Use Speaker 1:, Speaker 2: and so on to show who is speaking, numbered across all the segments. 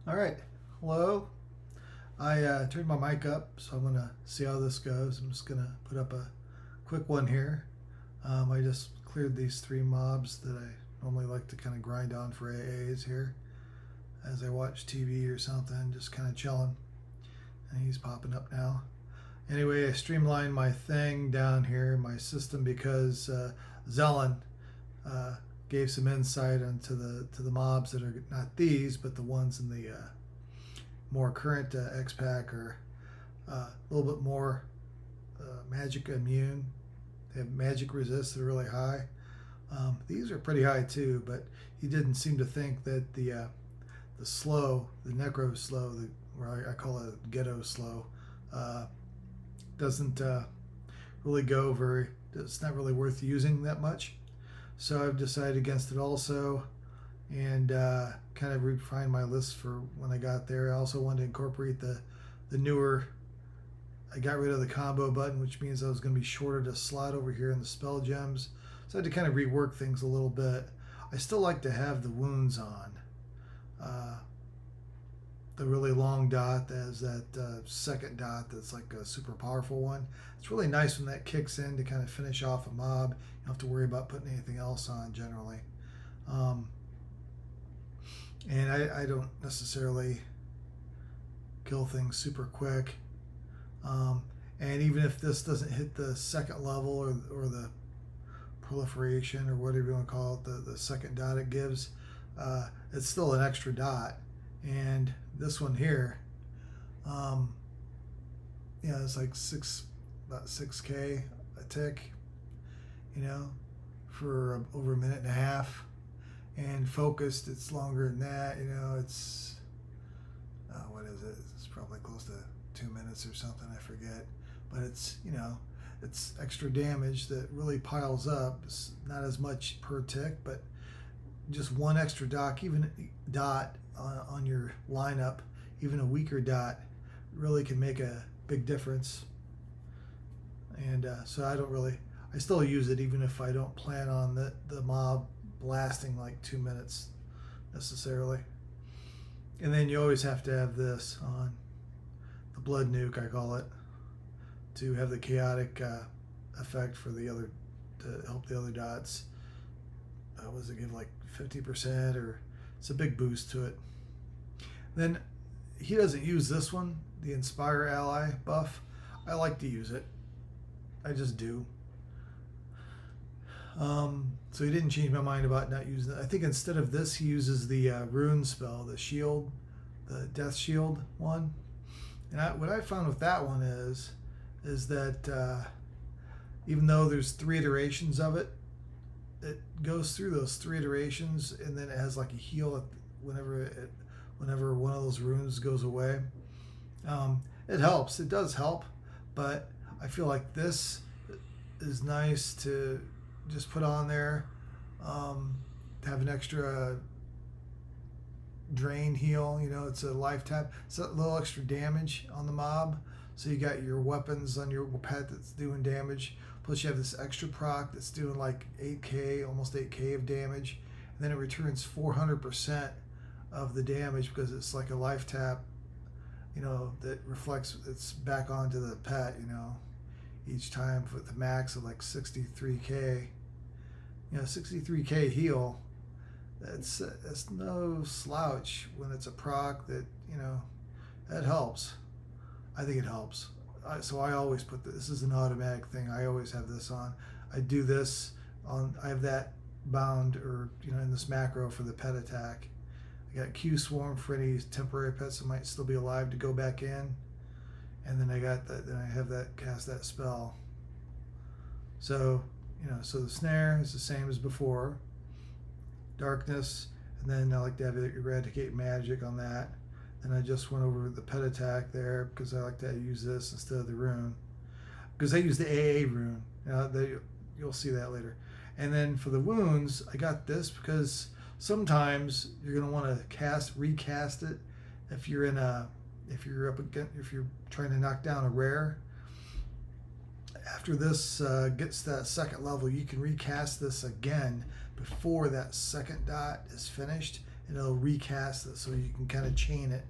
Speaker 1: All right, hello. I turned my mic up, so I'm gonna see how this goes. I'm just gonna put up a quick one here. I just cleared these three mobs that I normally like to kind of grind on for AAs here as I watch TV or something, just kind of chilling. And he's popping up now. Anyway, I streamlined my thing down here, my system, because Xellen gave some insight into the mobs that are not these, but the ones in the more current X-Pack are a little bit more magic immune. They have magic resist that are really high. These are pretty high too, but he didn't seem to think that the slow, the necro slow, where I call it ghetto slow, doesn't really go very. It's not really worth using that much. So I've decided against it also, and kind of refined my list for when I got there. I also wanted to incorporate the newer. I got rid of the combo button, which means I was going to be shorted a slot over here in the spell gems. So I had to kind of rework things a little bit. I still like to have the wounds on. The really long dot, that has that second dot that's like a super powerful one. It's really nice when that kicks in to kind of finish off a mob. You don't have to worry about putting anything else on generally. And I don't necessarily kill things super quick. And even if this doesn't hit the second level or the proliferation or whatever you want to call it, the second dot it gives, it's still an extra dot. And this one here, it's like about 6K a tick, for over a minute and a half. And focused, it's longer than that. It's what is it? It's probably close to 2 minutes or something. I forget, but it's it's extra damage that really piles up. It's not as much per tick, but just one extra dot on your lineup, even a weaker dot, really can make a big difference. And so I still use it even if I don't plan on the mob lasting like 2 minutes necessarily. And then you always have to have this on, the blood nuke I call it, to have the chaotic effect for the other, to help the other dots. What does it give, like 50%, or it's a big boost to it. Then he doesn't use this one, the Inspire Ally buff. I like to use it. I just do. So he didn't change my mind about not using it. I think instead of this, he uses the rune spell, the shield, the death shield one. And what I found with that one is that even though there's 3 iterations of it, it goes through those 3 iterations, and then it has like a heal whenever one of those runes goes away. It helps. It does help, but I feel like this is nice to just put on there, to have an extra drain heal. It's a life tap. It's a little extra damage on the mob. So you got your weapons on your pet that's doing damage. Plus you have this extra proc that's doing like 8K, almost 8K of damage. And then it returns 400% of the damage because it's like a life tap, that reflects, it's back onto the pet, each time with the max of like 63K. 63K heal. That's no slouch when it's a proc that, that helps. I think it helps. So I always put this is an automatic thing. I always have this on. I do this on. I have that bound, or in this macro for the pet attack. I got Q Swarm for any temporary pets that might still be alive to go back in, and then I got that. Then I have that cast that spell. So so the snare is the same as before. Darkness, and then I like to have eradicate magic on that. And I just went over the pet attack there because I like to use this instead of the rune, because I use the AA rune. You'll see that later. And then for the wounds, I got this because sometimes you're going to want to recast it if you're trying to knock down a rare. After this gets that second level, you can recast this again before that second dot is finished, and it'll recast it so you can kind of chain it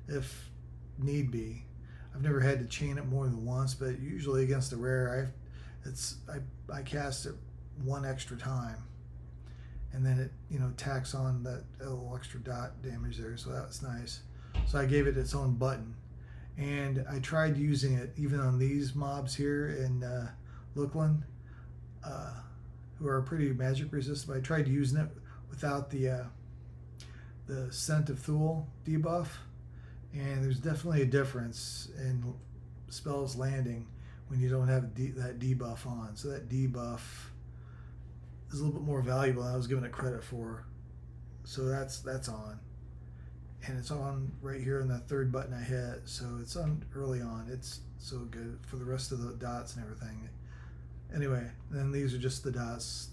Speaker 1: if need be. I've never had to chain it more than once, but usually against a rare, I cast it one extra time, and then it, you know, tacks on that little extra dot damage there, so that was nice. So I gave it its own button, and I tried using it even on these mobs here in Looklin, who are pretty magic resistant. I tried using it without the Scent of Thule debuff, and there's definitely a difference in spells landing when you don't have that debuff on. So that debuff is a little bit more valuable than I was giving it credit for. So that's on, and it's on right here in that third button I hit. So it's on early on. It's so good for the rest of the dots and everything. Anyway, then these are just the dots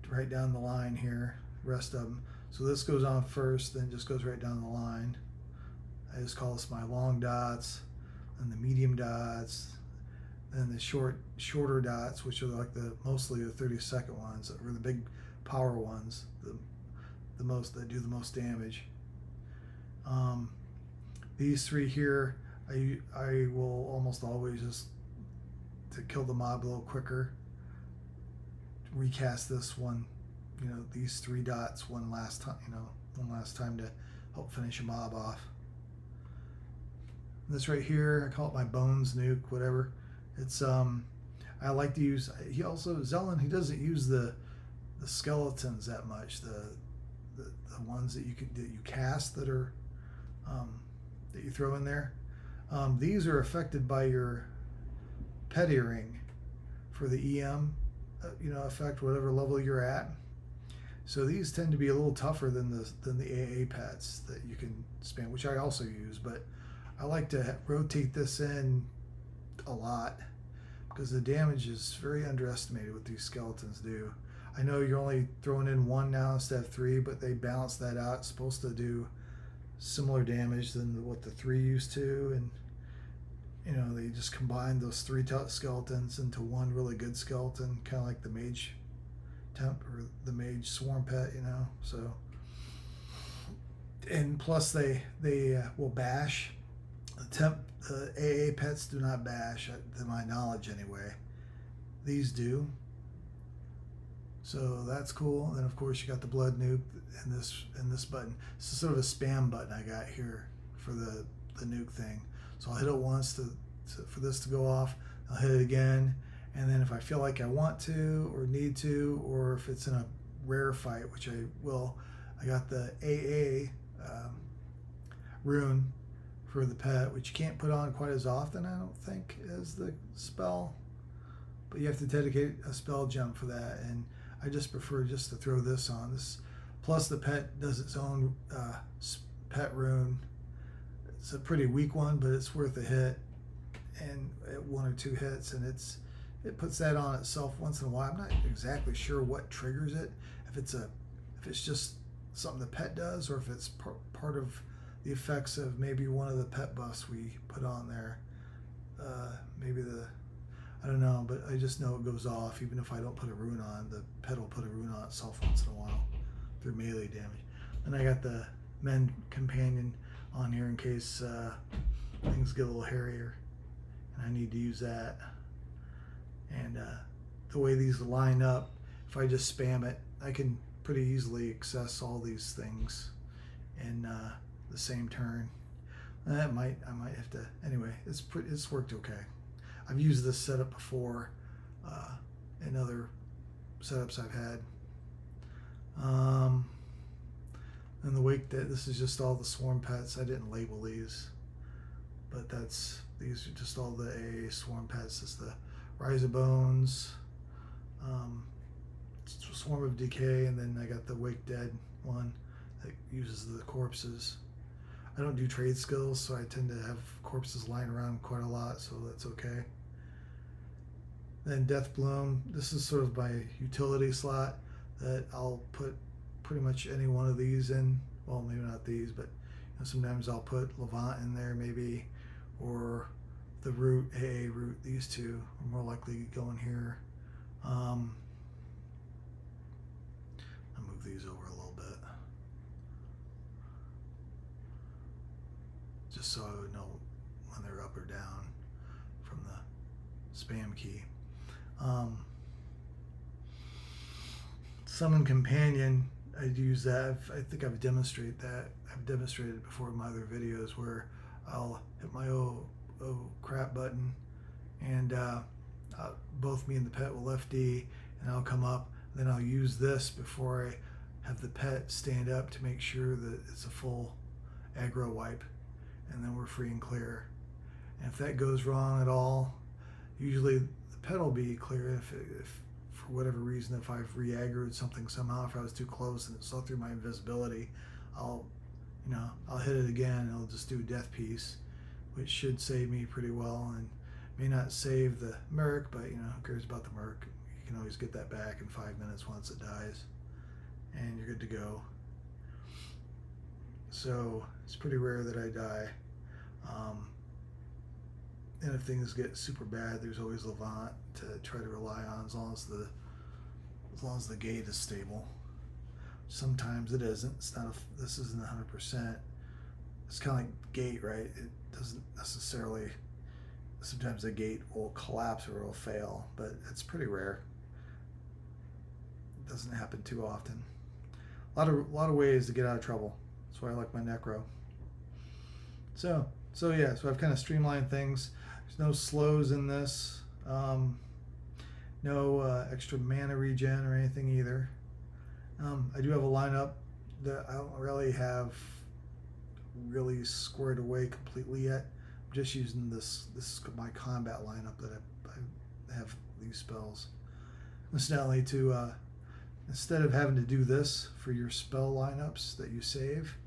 Speaker 1: right down the line here, rest of them. So this goes on first, then just goes right down the line. I just call this my long dots, and the medium dots, and the shorter dots, which are like mostly the 30-second ones, or the big power ones, the most that do the most damage. These three here, I will almost always, just to kill the mob a little quicker, recast this one, you know, these three dots one last time to help finish a mob off. This right here, I call it my bones nuke, whatever. It's I like to use. He also, Xellen, he doesn't use the skeletons that much. The ones that you cast that are that you throw in there. These are affected by your pet earring for the EM, effect, whatever level you're at. So these tend to be a little tougher than the AA pets that you can spam, which I also use, but I like to rotate this in a lot because the damage is very underestimated what these skeletons do. I know you're only throwing in one now instead of three, but they balance that out. It's supposed to do similar damage than what the three used to, and they just combine those three skeletons into one really good skeleton, kind of like the mage temp or the mage swarm pet, so. And plus they will bash. The AA pets do not bash, to my knowledge anyway. These do. So that's cool. And then of course you got the blood nuke and this button. This is sort of a spam button I got here for the nuke thing. So I'll hit it once for this to go off. I'll hit it again, and then if I feel like I want to or need to, or if it's in a rare fight, which I will, I got the AA rune for the pet, which you can't put on quite as often, I don't think, as the spell, but you have to dedicate a spell gem for that, and I just prefer just to throw this on. This plus the pet does its own pet rune. It's a pretty weak one, but it's worth a hit, and at one or two hits, and it puts that on itself once in a while. I'm not exactly sure what triggers it, if it's just something the pet does, or if it's part of the effects of maybe one of the pet buffs we put on there. I don't know, but I just know it goes off even if I don't put a rune on. The pet will put a rune on itself once in a while through melee damage. And I got the men companion on here in case things get a little hairier and I need to use that. And the way these line up, if I just spam it, I can pretty easily access all these things in the same turn. I might have to, anyway, it's worked okay. I've used this setup before in other setups I've had. And the wake, this is just all the swarm pets. I didn't label these, but these are just all the AA swarm pets. It's the Rise of Bones, Swarm of Decay, and then I got the Wake Dead one that uses the corpses. I don't do trade skills, so I tend to have corpses lying around quite a lot, so that's okay. Then Death Bloom, this is sort of my utility slot that I'll put pretty much any one of these in. Well, maybe not these, but sometimes I'll put Levant in there maybe, or the root, AA root. These two are more likely to go in here. I'll move these over a little bit. just so I would know when they're up or down from the spam key. Summon Companion, I'd use that. I think I've demonstrated that. I've demonstrated it before in my other videos where I'll hit my oh crap button, and both me and the pet will left D, and I'll come up. Then I'll use this before I have the pet stand up to make sure that it's a full aggro wipe, and then we're free and clear. And if that goes wrong at all, usually the pet will be clear. If for whatever reason, if I've re-aggroed something somehow, if I was too close and it saw through my invisibility, I'll hit it again and it'll just do a death piece, which should save me pretty well, and may not save the Merc, but who cares about the Merc? You can always get that back in 5 minutes once it dies, and you're good to go. So it's pretty rare that I die. And if things get super bad, there's always Levant to try to rely on, as long as the gate is stable. Sometimes it isn't. It's not. This isn't 100%. It's kind of like gate, right? It doesn't necessarily. Sometimes the gate will collapse or it will fail, but it's pretty rare. It doesn't happen too often. A lot of ways to get out of trouble. That's why I like my Necro. So yeah. So I've kind of streamlined things. There's no slows in this. No extra mana regen or anything either. I do have a lineup that I don't really have squared away completely yet. I'm just using this is my combat lineup that I have these spells. Incidentally, instead of having to do this for your spell lineups that you save,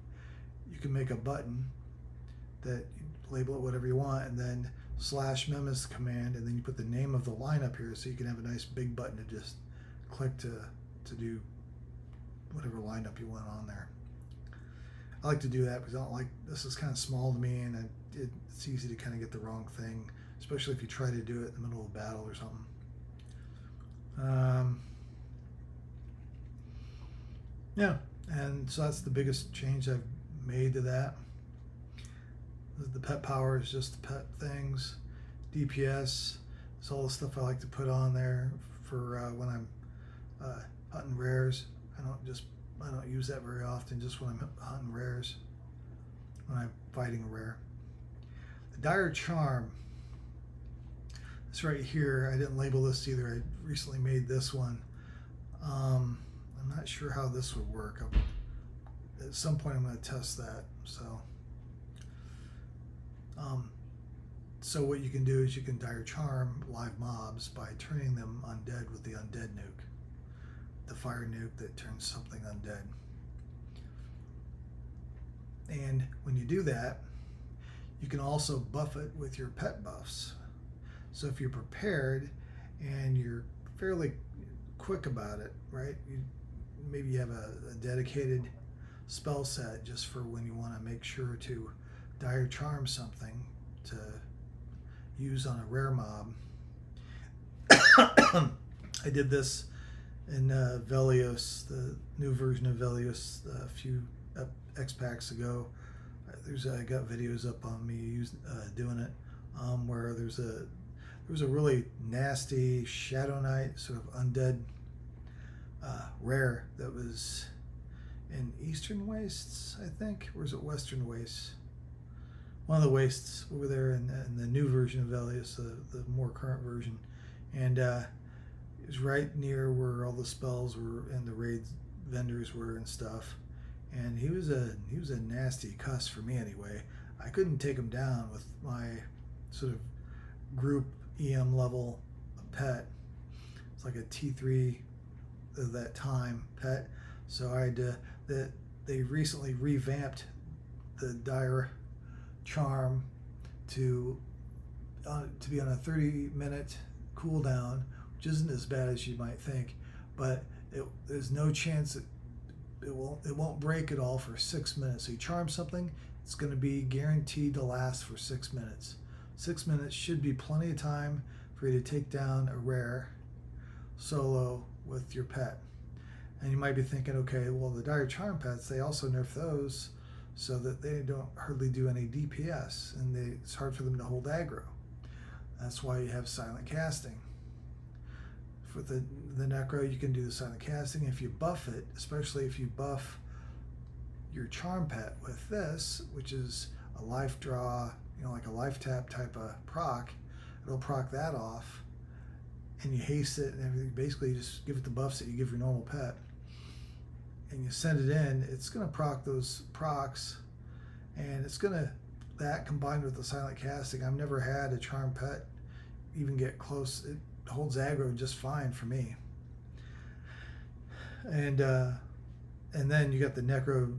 Speaker 1: you can make a button that you label it whatever you want, and then /mem is the command, and then you put the name of the lineup here, so you can have a nice big button to just click to do whatever lineup you want on there. I like to do that because I don't like, this is kind of small to me, and it's easy to kind of get the wrong thing, especially if you try to do it in the middle of a battle or something. Yeah, and so that's the biggest change I've made to that. The pet power is just the pet things. DPS is all the stuff I like to put on there for when I'm hunting rares. I don't use that very often, just when I'm hunting rares, when I'm fighting a rare. The Dire Charm. This right here, I didn't label this either. I recently made this one. I'm not sure how this would work. At some point I'm going to test that. So what you can do is you can Dire Charm live mobs by turning them undead with the undead nuke. The fire nuke that turns something undead. And when you do that, you can also buff it with your pet buffs. So if you're prepared and you're fairly quick about it, right? Maybe you have a dedicated spell set just for when you want to make sure to Dire Charm something to use on a rare mob. I did this in Velios, the new version of Velios, a few X packs ago. I got videos up on me doing it, where there was a really nasty Shadow Knight sort of undead rare that was in Eastern Wastes, I think, or is it Western Wastes? One of the wastes over there in the new version of Velios, the more current version, and it was right near where all the spells were and the raid vendors were and stuff. And he was a nasty cuss for me anyway. I couldn't take him down with my sort of group EM level pet. It's like a T3 of that time pet. So I had they recently revamped the Dire Charm to be on a 30-minute cooldown, which isn't as bad as you might think, but there's no chance that it won't break at all for 6 minutes. So you charm something, it's going to be guaranteed to last for 6 minutes. 6 minutes should be plenty of time for you to take down a rare solo with your pet. And you might be thinking, okay, well, the Dire Charm pets, they also nerf those, so that they don't hardly do any DPS, and it's hard for them to hold aggro. That's why you have silent casting. For the Necro, you can do the silent casting. If you buff it, especially if you buff your charm pet with this, which is a life draw, like a life tap type of proc, it'll proc that off, and you haste it and everything. Basically, you just give it the buffs that you give your normal pet, and you send it in. It's going to proc those procs, and it's going to, that combined with the silent casting, I've never had a charm pet even get close. It holds aggro just fine for me. And then you got the Necro,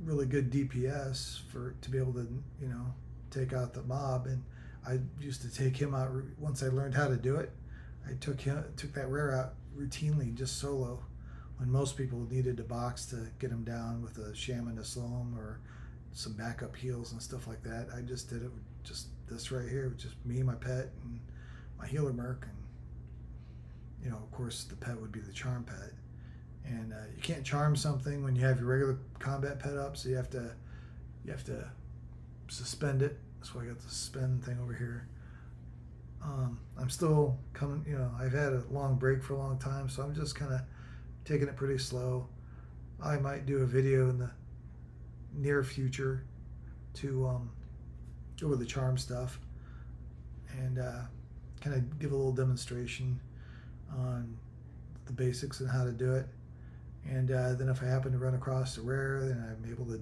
Speaker 1: really good DPS to be able to take out the mob. And I used to take him out once I learned how to do it. I took that rare out routinely, just solo, when most people needed a box to get him down with a shaman to slow him or some backup heals and stuff like that. I just did it with just this right here, with just me, my pet, and my healer merc, and of course the pet would be the charm pet. And you can't charm something when you have your regular combat pet up, so you have to suspend it. That's why I got the suspend thing over here. I'm still coming, I've had a long break for a long time, so I'm just kind of taking it pretty slow. I might do a video in the near future to go over the charm stuff and kind of give a little demonstration on the basics and how to do it. And then if I happen to run across a rare, then I'm able to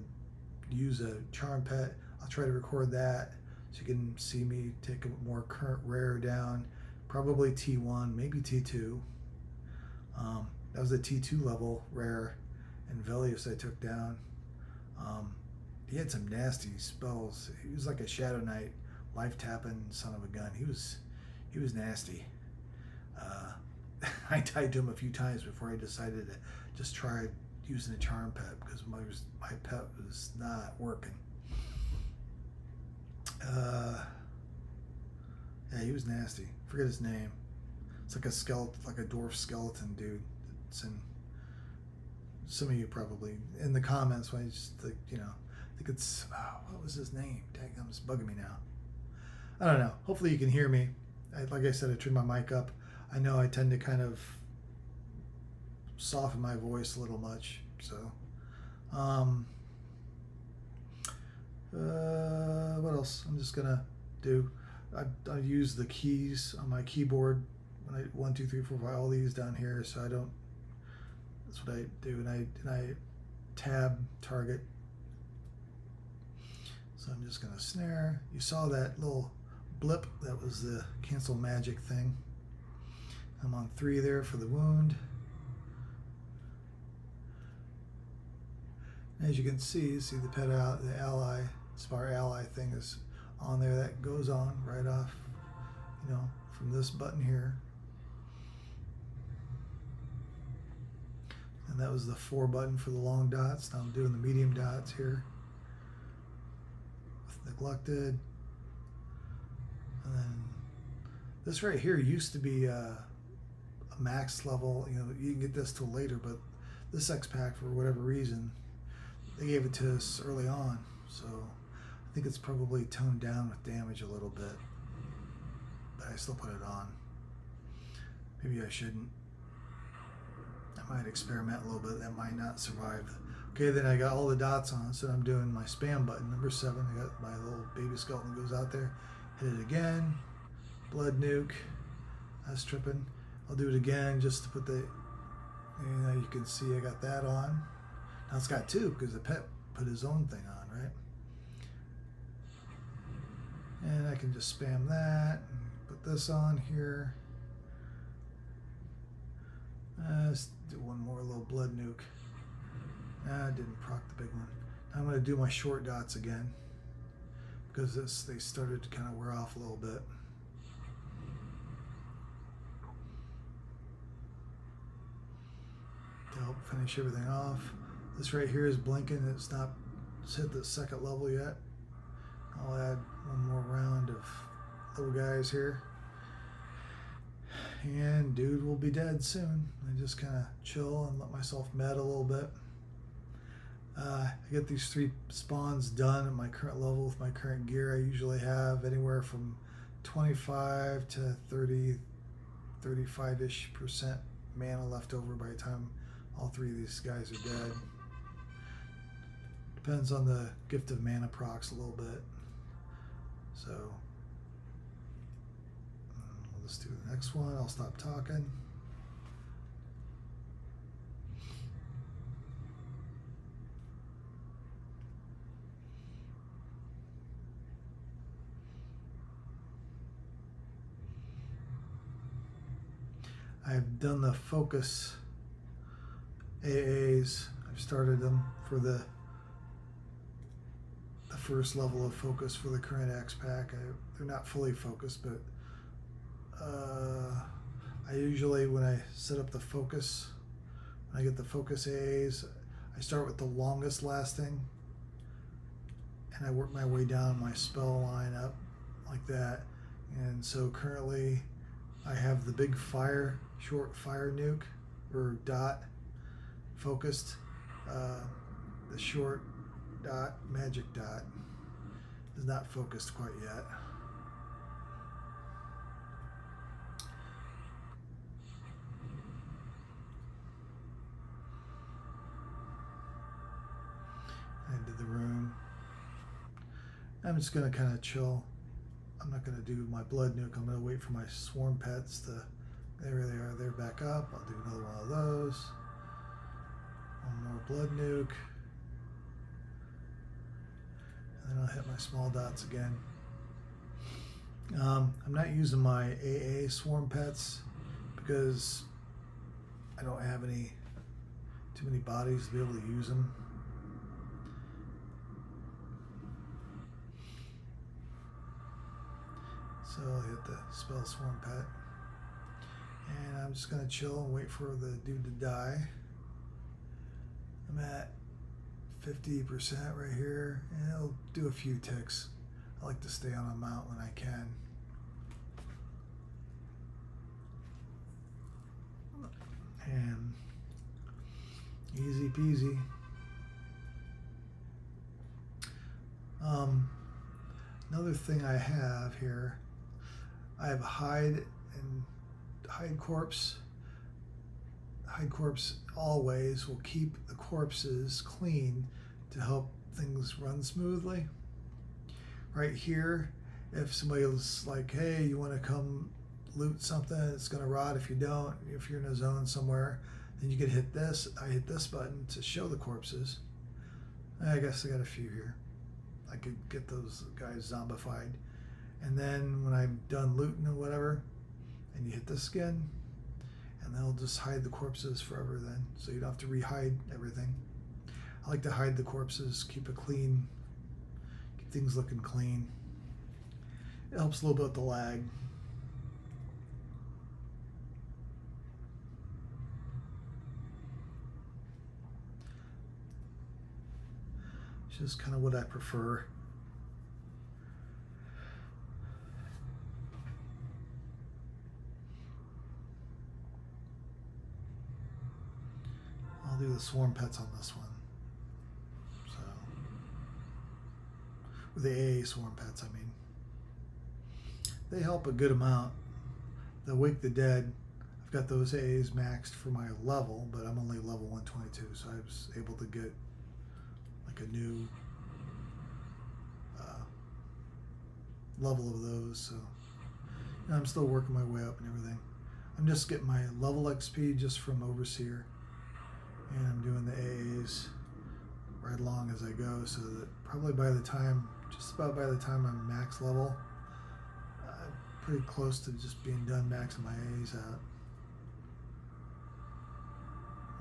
Speaker 1: use a charm pet. I'll try to record that so you can see me take a more current rare down, probably T1, maybe T2. That was a T2 level rare in Velius I took down. He had some nasty spells. He was like a Shadow Knight, life tapping son of a gun. He was nasty. I died to him a few times before I decided to just try using a charm pet, because my pet was not working. Yeah, he was nasty. Forget his name. It's like a skeleton, like a dwarf skeleton dude. It's in some of you probably in the comments when I just think, I think it's, what was his name? Dang, it's bugging me now. I don't know. Hopefully you can hear me. Like I said, I turned my mic up. I know I tend to kind of soften my voice a little much, so what else I'm just gonna do, I use the keys on my keyboard when I 1 2 3 4 5 all these down here, so I don't, that's what I do, and I tab target. So I'm just gonna snare. You saw that little blip, that was the cancel magic thing. I'm on 3 there for the wound. As you can see the pet out, the ally, spar ally thing is on there. That goes on right off, from this button here. And that was the 4 button for the long dots. Now I'm doing the medium dots here with neglected. And then this right here used to be a max level. You can get this till later, but this X pack, for whatever reason, they gave it to us early on, so I think it's probably toned down with damage a little bit, but I still put it on. Maybe I shouldn't. I might experiment a little bit. That might not survive. Okay, then I got all the dots on, so I'm doing my spam button, number 7. I got my little baby skeleton goes out there. Hit it again. Blood nuke. That's tripping. I'll do it again just to put the, you can see I got that on. Now it's got 2 because the pet put his own thing on, right? And I can just spam that and put this on here. Let's do one more little blood nuke. I didn't proc the big one. Now I'm going to do my short dots again, because they started to kind of wear off a little bit. To help finish everything off. This right here is blinking. It's hit the 2nd level yet. I'll add one more round of little guys here. And dude will be dead soon. I just kind of chill and let myself med a little bit. I get these 3 spawns done at my current level with my current gear. I usually have anywhere from 25 to 30, 35-ish% mana left over by the time all 3 of these guys are dead. Depends on the gift of mana procs a little bit. So we'll just do the next one. I'll stop talking. I've done the focus AAs. I've started them for the first level of focus for the current X pack. They're not fully focused, but I usually, when I set up the focus, when I get the focus AAs, I start with the longest lasting, and I work my way down my spell line up like that. And so currently I have the big fire, short fire nuke or dot focused. The short dot, magic dot, is not focused quite yet. I did the room. I'm just going to kind of chill. I'm not going to do my blood nuke. I'm going to wait for my swarm pets to, there they are, they're back up. I'll do another one of those. One more blood nuke. And then I'll hit my small dots again. I'm not using my AA swarm pets because I don't have too many bodies to be able to use them. So I'll hit the spell swarm pet. And I'm just going to chill and wait for the dude to die. I'm at 50% right here, and it'll do a few ticks. I like to stay on a mount when I can. And easy peasy. Another thing I have here, I have hide and hide corpse. Hide corpse always will keep the corpses clean to help things run smoothly. Right here, if somebody was like, hey, you want to come loot something, it's going to rot if you don't. If you're in a zone somewhere, then you could hit this. I hit this button to show the corpses. I guess I got a few here. I could get those guys zombified. And then when I'm done looting or whatever, and you hit this again, and they'll just hide the corpses forever then. So you don't have to re-hide everything. I like to hide the corpses, keep it clean, keep things looking clean. It helps a little bit with the lag. It's just kind of what I prefer. I'll do the swarm pets on this one. So, with the AA swarm pets, I mean. They help a good amount. The Wake the Dead, I've got those AAs maxed for my level, but I'm only level 122, so I was able to get like a new level of those. So I'm still working my way up and everything. I'm just getting my level XP just from Overseer, and I'm doing the AAs right along as I go, so that probably by the time, just about by the time I'm max level, I'm pretty close to just being done maxing my AAs out.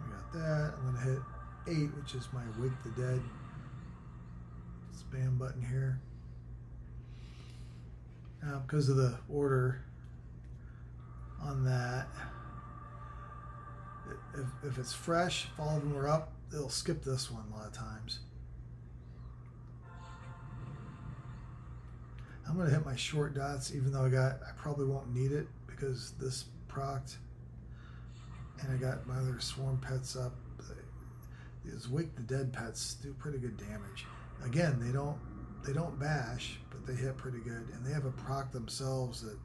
Speaker 1: We got that. I'm going to hit 8, which is my Wake the Dead spam button here. Now, because of the order on that, if it's fresh, if all of them are up, they'll skip this one a lot of times. I'm going to hit my short dots, even though I probably won't need it because this procced, and I got my other swarm pets up. these Wake the Dead pets do pretty good damage. Again, they don't bash, but they hit pretty good, and they have a proc themselves that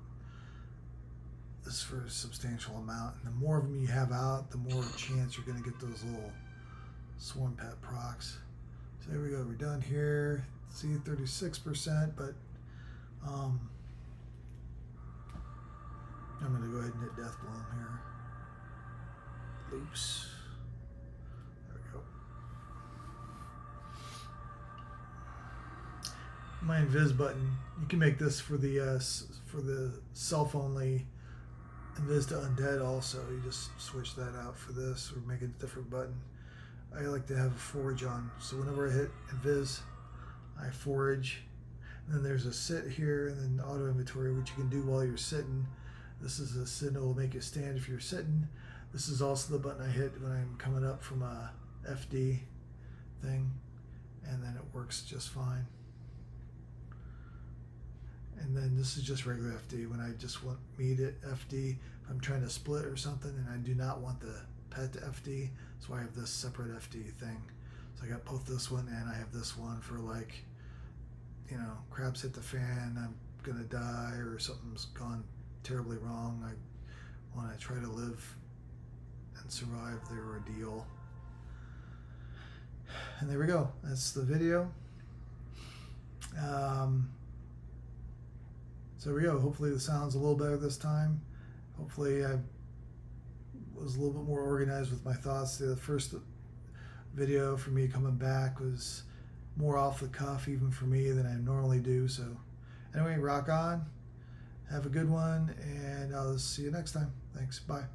Speaker 1: is for a substantial amount. And the more of them you have out, the more chance you're going to get those little swarm pet procs. So there we go. We're done here. See, 36%, but I'm going to go ahead and hit Death Bloom here. Loose. There we go. My invis button. You can make this for the self only invis to undead also. You just switch that out for this or make it a different button. I like to have a forage on, so whenever I hit invis, I forage. And then there's a sit here, and then auto inventory, which you can do while you're sitting. This is a sit that will make you stand if you're sitting. This is also the button I hit when I'm coming up from a FD thing, and then it works just fine. And then this is just regular FD when I just want meat at FD. If I'm trying to split or something and I do not want the pet to FD, so I have this separate FD thing. So I got both this one and I have this one for, like, you know, crabs hit the fan, I'm gonna die, or something's gone terribly wrong. I want to try to live and survive the ordeal. And there we go. That's the video. So there we go. Hopefully the sound's a little better this time. Hopefully I was a little bit more organized with my thoughts. The first video for me coming back was more off the cuff even for me than I normally do. So anyway, rock on. Have a good one, and I'll see you next time. Thanks. Bye.